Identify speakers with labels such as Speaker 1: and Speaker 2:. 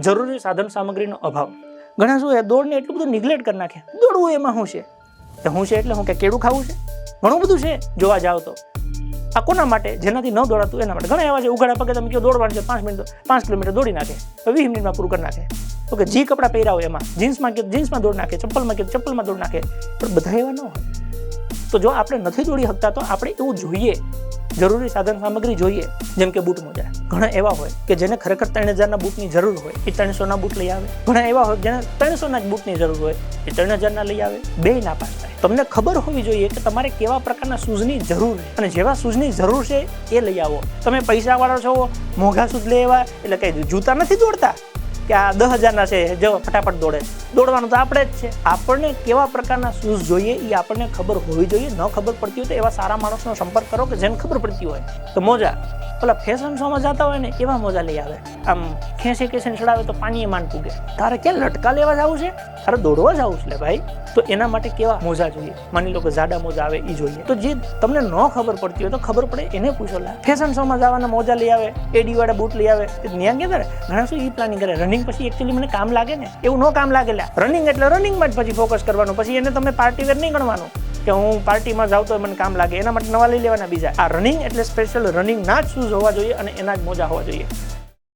Speaker 1: જરૂરી સાધન સામગ્રીનો અભાવ. ઘણા શું દોડને એટલું બધું નિગ્લેક્ટ કરી નાખે. દોડવું એમાં શું છે એટલે હું કે કેળું ખાવું છે, ઘણું બધું છે જોવા જાવ તો. આ કોના માટે? જેનાથી ન દોડાતું એના માટે. ઘણા એવા છે ઉઘાડા પગે તમે કહો દોડવાનું છે 5 કિલોમીટર દોડી નાખે, 20 મિનિટમાં પૂરું કરી નાખે. તો કે જે કપડાં પહેર્યા હોય એમાં, જીન્સમાં કે જીન્સમાં દોડ નાખે, ચપ્પલમાં દોડ નાખે. પણ બધા એવા ન હોય. તો જો આપણે નથી દોડી શકતા તો આપણે એવું જોઈએ, જરૂરી સાધન સામગ્રી જોઈએ. જેમ કે બૂટ મોજા. ઘણા એવા હોય કે જેને ખરેખર 3000ના બૂટની જરૂર હોય, એ 300ના બૂટ લઈ આવે. ઘણા એવા હોય જેને 300ના જ બૂટની જરૂર હોય, એ 3000ના લઈ આવે. બે ના પાસ થાય. તમને ખબર હોવી જોઈએ કે તમારે કેવા પ્રકારના શૂઝની જરૂર છે અને જેવા શૂઝની જરૂર છે એ લઈ આવો. તમે પૈસાવાળા છો, મોંઘા શૂઝ લઈ આવ્યા એટલે કઈ જૂતા નથી દોડતા કે આ 10,000ના છે જો ફટાફટ દોડે. દોડવાનું તો આપણે જ છે. આપણને કેવા પ્રકારના શૂઝ જોઈએ એ આપણને ખબર હોવી જોઈએ. ન ખબર પડતી હોય તો એવા સારા માણસનો સંપર્ક કરો કે જેને ખબર પડતી હોય. તો મોજા ઓલા ફેશન શોમાં જતા હોય ને એવા મોજા લઈ આવે. આમ ખેંચી ચડાવે તો પાણીએ માંડ પૂગે. તારે ક્યાં લટકા લેવા જવું છે? તારે દોડવા જવું છે ભાઈ. તો એના માટે કેવા મોજા જોઈએ? માની લો કે જાડા મોજા આવે એ જોઈએ. તો જે તમને ન ખબર પડતી હોય તો ખબર પડે એને પૂછો. ફેશન શોમાં જવાના મોજા લઈ આવે, એડી વાળા બૂટ લઈ આવે. ત્યાં ગયા ઘણા શું ઈ પ્લાનિંગ કરે. રનિંગ પછી એકચ્યુઅલી મને કામ લાગે ને એવું ન કામ લાગે. રનિંગ એટલે રનિંગમાં જ પછી ફોકસ કરવાનું. પછી એને તમને પાર્ટી વેર નહીં ગણવાનું કે હું પાર્ટીમાં જાઉં તો મને કામ લાગે. એના માટે નવા લઈ લેવાના બીજા. આ રનિંગ એટલે સ્પેશિયલ રનિંગ ના જ શૂઝ હોવા જોઈએ અને એના જ મોજા હોવા જોઈએ.